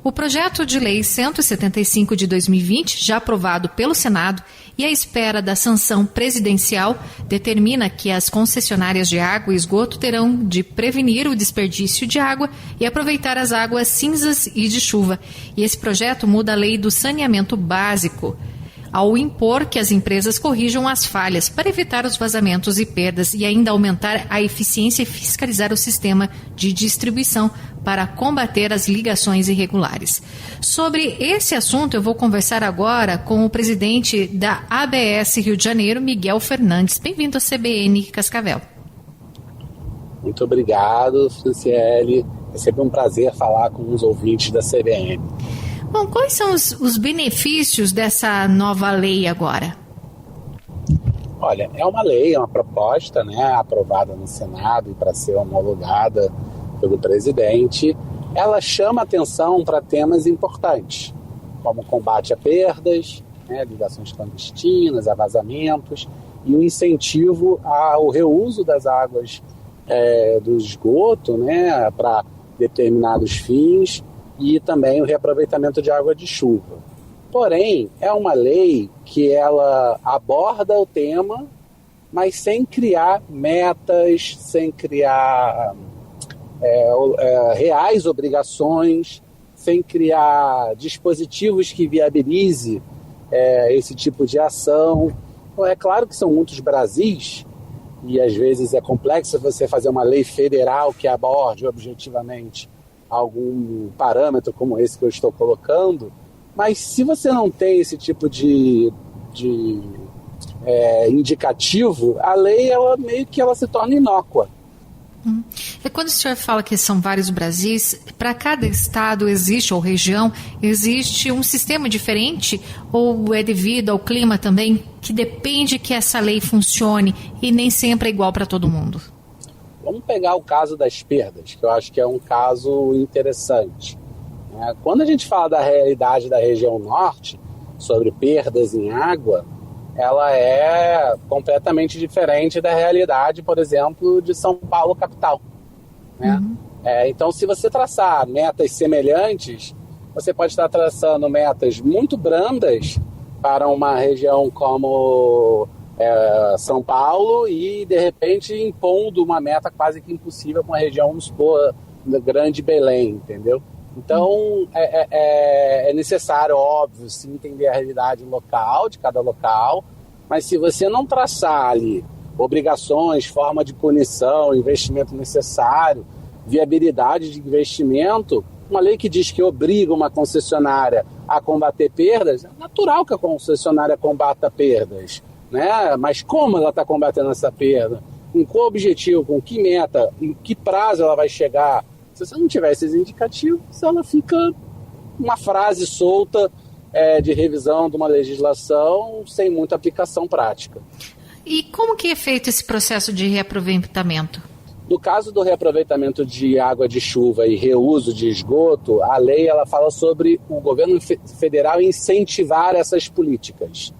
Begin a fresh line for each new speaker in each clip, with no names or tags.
O projeto de lei 175 de 2020, já aprovado pelo Senado e à espera da sanção presidencial, determina que as concessionárias de água e esgoto terão de prevenir o desperdício de água e aproveitar as águas cinzas e de chuva. E esse projeto muda a lei do saneamento básico, ao impor que as empresas corrijam as falhas para evitar os vazamentos e perdas e ainda aumentar a eficiência e fiscalizar o sistema de distribuição para combater as ligações irregulares. Sobre esse assunto, eu vou conversar agora com o presidente da ABS Rio de Janeiro, Miguel Fernandes. Bem-vindo à CBN Cascavel.
Muito obrigado, Franciele. É sempre um prazer falar com os ouvintes da CBN.
Bom, quais são os benefícios dessa nova lei agora?
Olha, é uma lei, é uma proposta, aprovada no Senado e para ser homologada pelo presidente. Ela chama atenção para temas importantes, como combate a perdas, ligações clandestinas, a vazamentos e o incentivo ao reuso das águas do esgoto, para determinados fins, e também o reaproveitamento de água de chuva. Porém, é uma lei que ela aborda o tema, mas sem criar metas, sem criar reais obrigações, sem criar dispositivos que viabilize esse tipo de ação. Então, é claro que são muitos Brasis, e às vezes é complexo você fazer uma lei federal que aborde objetivamente algum parâmetro como esse que eu estou colocando, mas se você não tem esse tipo de indicativo, a lei ela meio que ela se torna inócua.
E quando o senhor fala que são vários Brasis, para cada estado existe, ou região, existe um sistema diferente, ou é devido ao clima também, que depende que essa lei funcione e nem sempre é igual para todo mundo?
Vamos pegar o caso das perdas, que eu acho que é um caso interessante. Quando a gente fala da realidade da região norte, sobre perdas em água, ela é completamente diferente da realidade, por exemplo, de São Paulo, capital. Então, se você traçar metas semelhantes, você pode estar traçando metas muito brandas para uma região como São Paulo e, de repente, impondo uma meta quase que impossível para uma região, vamos supor, grande Belém, entendeu? Então, é necessário, óbvio, sim, entender a realidade local, de cada local, mas se você não traçar ali obrigações, forma de punição, investimento necessário, viabilidade de investimento, uma lei que diz que obriga uma concessionária a combater perdas, é natural que a concessionária combata perdas, Mas como ela está combatendo essa perda? Com qual objetivo? Com que meta? Em que prazo ela vai chegar? Se você não tiver esses indicativos, ela fica uma frase solta de revisão de uma legislação sem muita aplicação prática.
E como que é feito esse processo de reaproveitamento?
No caso do reaproveitamento de água de chuva e reuso de esgoto, a lei ela fala sobre o governo federal incentivar essas políticas.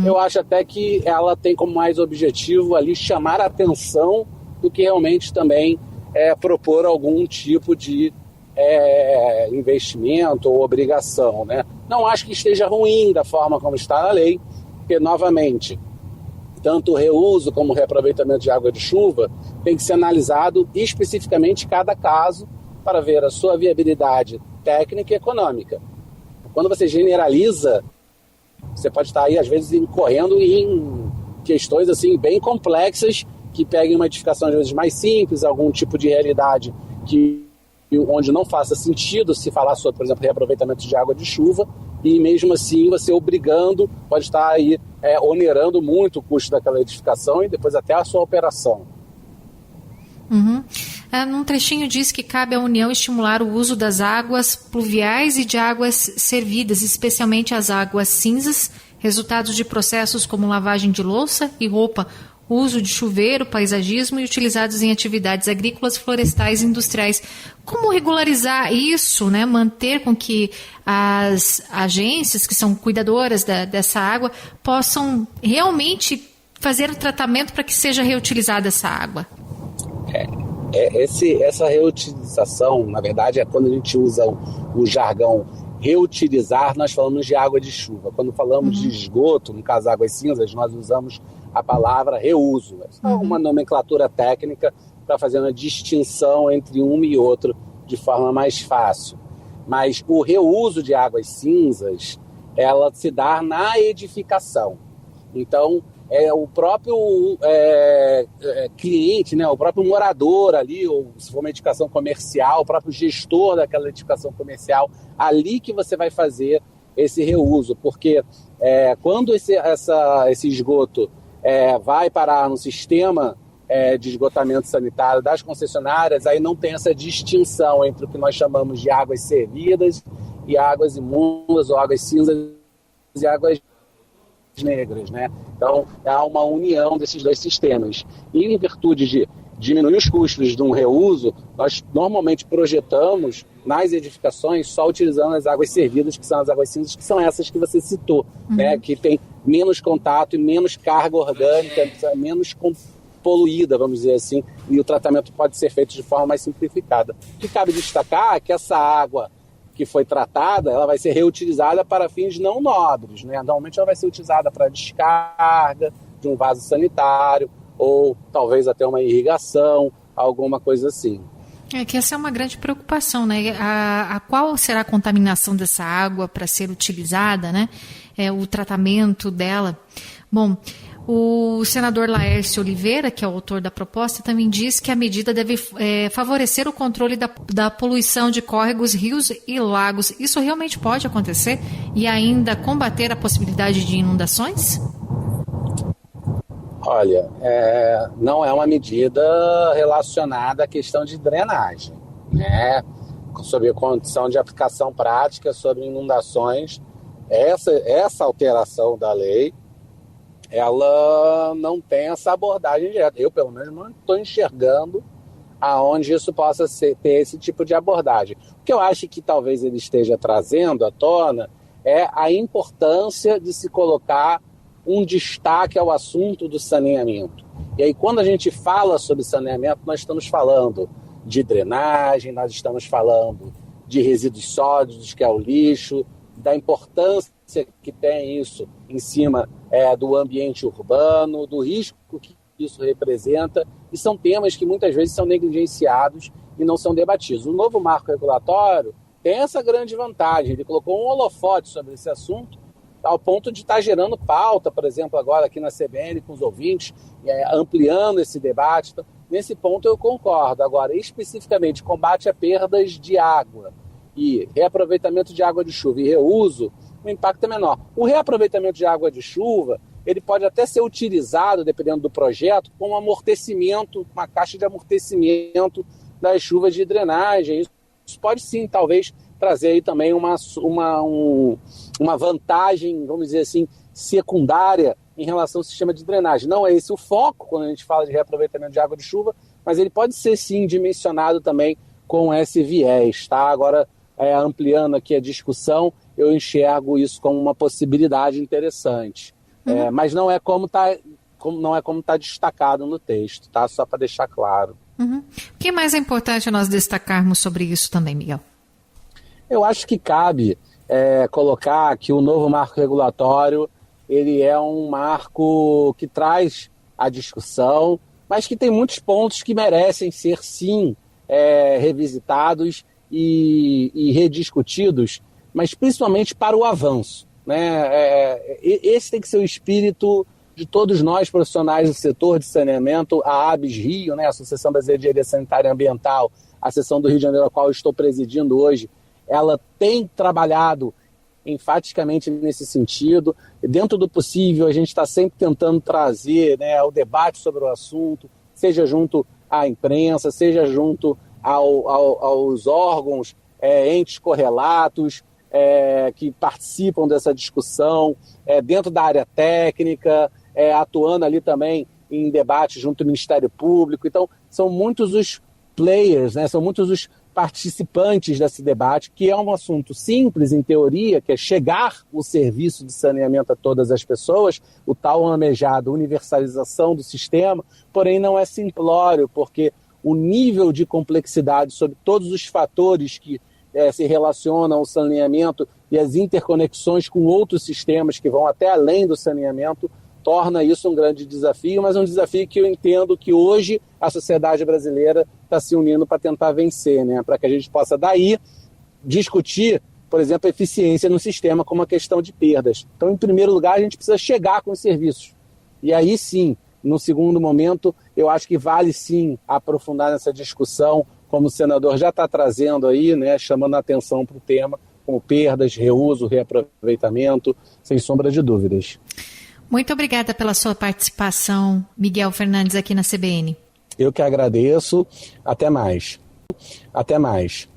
Eu acho até que ela tem como mais objetivo ali chamar a atenção do que realmente também propor algum tipo de investimento ou obrigação, Não acho que esteja ruim da forma como está na lei, porque, novamente, tanto o reuso como o reaproveitamento de água de chuva tem que ser analisado especificamente cada caso para ver a sua viabilidade técnica e econômica. Quando você generaliza, você pode estar aí, às vezes, incorrendo em questões assim, bem complexas que peguem uma edificação, às vezes, mais simples, algum tipo de realidade onde não faça sentido se falar sobre, por exemplo, reaproveitamento de água de chuva, e mesmo assim você obrigando, pode estar aí onerando muito o custo daquela edificação e depois até a sua operação.
Num trechinho diz que cabe à União estimular o uso das águas pluviais e de águas servidas, especialmente as águas cinzas, resultados de processos como lavagem de louça e roupa, uso de chuveiro, paisagismo e utilizados em atividades agrícolas, florestais e industriais. Como regularizar isso, manter com que as agências que são cuidadoras dessa água possam realmente fazer o tratamento para que seja reutilizada essa água?
Essa reutilização, na verdade, é quando a gente usa o jargão reutilizar, nós falamos de água de chuva. Quando falamos de esgoto, no caso águas cinzas, nós usamos a palavra reuso. É uma nomenclatura técnica para fazer uma distinção entre um e outro de forma mais fácil. Mas o reuso de águas cinzas, ela se dá na edificação. Então, o próprio cliente, né, o próprio morador ali, ou se for uma edificação comercial, o próprio gestor daquela edificação comercial, ali que você vai fazer esse reuso, porque quando esse esgoto vai parar no sistema de esgotamento sanitário das concessionárias, aí não tem essa distinção entre o que nós chamamos de águas servidas e águas imundas, ou águas cinzas e águas negras, né? Então, há uma união desses dois sistemas. E em virtude de diminuir os custos de um reuso, nós normalmente projetamos nas edificações só utilizando as águas servidas, que são as águas cinzas, que são essas que você citou, né? Que tem menos contato e menos carga orgânica, menos poluída, vamos dizer assim, e o tratamento pode ser feito de forma mais simplificada. O que cabe destacar é que essa água que foi tratada, ela vai ser reutilizada para fins não nobres, né? Normalmente ela vai ser utilizada para descarga de um vaso sanitário ou talvez até uma irrigação, alguma coisa assim.
Que essa é uma grande preocupação, né? A qual será a contaminação dessa água para ser utilizada, né? O tratamento dela. Bom, o senador Laércio Oliveira, que é o autor da proposta, também diz que a medida deve favorecer o controle da poluição de córregos, rios e lagos. Isso realmente pode acontecer e ainda combater a possibilidade de inundações?
Olha, não é uma medida relacionada à questão de drenagem, né? Sobre a condição de aplicação prática sobre inundações. Essa alteração da lei, ela não tem essa abordagem direta. Eu, pelo menos, não estou enxergando aonde isso possa ter esse tipo de abordagem. O que eu acho que talvez ele esteja trazendo à tona é a importância de se colocar um destaque ao assunto do saneamento. E aí, quando a gente fala sobre saneamento, nós estamos falando de drenagem, nós estamos falando de resíduos sólidos, que é o lixo, da importância que tem isso em cima do ambiente urbano, do risco que isso representa, e são temas que muitas vezes são negligenciados e não são debatidos. O novo marco regulatório tem essa grande vantagem, ele colocou um holofote sobre esse assunto, ao ponto de estar gerando pauta, por exemplo, agora aqui na CBN com os ouvintes, ampliando esse debate. Então, nesse ponto eu concordo. Agora, especificamente, combate a perdas de água e reaproveitamento de água de chuva e reuso, o impacto é menor. O reaproveitamento de água de chuva, ele pode até ser utilizado, dependendo do projeto, como amortecimento, uma caixa de amortecimento das chuvas de drenagem. Isso pode sim, talvez, trazer aí também uma vantagem, vamos dizer assim, secundária em relação ao sistema de drenagem. Não é esse o foco quando a gente fala de reaproveitamento de água de chuva, mas ele pode ser sim dimensionado também com esse viés, tá? Agora, ampliando aqui a discussão, eu enxergo isso como uma possibilidade interessante. Mas não é como está destacado no texto, tá? Só para deixar claro.
O que mais é importante nós destacarmos sobre isso também, Miguel?
Eu acho que cabe colocar que o novo marco regulatório ele é um marco que traz a discussão, mas que tem muitos pontos que merecem ser, sim, revisitados e rediscutidos, mas principalmente para o avanço, né? Esse tem que ser o espírito de todos nós profissionais do setor de saneamento. A ABS Rio, né, a Associação Brasileira de Engenharia Sanitária e Ambiental, a seção do Rio de Janeiro, a qual eu estou presidindo hoje, ela tem trabalhado enfaticamente nesse sentido. Dentro do possível, a gente está sempre tentando trazer, né, o debate sobre o assunto, seja junto à imprensa, seja junto aos órgãos, entes correlatos, que participam dessa discussão, dentro da área técnica, atuando ali também em debate junto ao Ministério Público. Então, são muitos os players, né, são muitos os participantes desse debate, que é um assunto simples, em teoria, que é chegar o serviço de saneamento a todas as pessoas, o tal almejado universalização do sistema, porém não é simplório, porque o nível de complexidade sobre todos os fatores que se relacionam ao saneamento e as interconexões com outros sistemas que vão até além do saneamento, torna isso um grande desafio, mas um desafio que eu entendo que hoje a sociedade brasileira está se unindo para tentar vencer, né? Para que a gente possa daí discutir, por exemplo, a eficiência no sistema como a questão de perdas. Então, em primeiro lugar, a gente precisa chegar com os serviços. E aí sim, no segundo momento, eu acho que vale sim aprofundar nessa discussão, como o senador já está trazendo aí, né, chamando a atenção para o tema, como perdas, reuso, reaproveitamento, sem sombra de dúvidas.
Muito obrigada pela sua participação, Miguel Fernandes, aqui na CBN.
Eu que agradeço. Até mais. Até mais.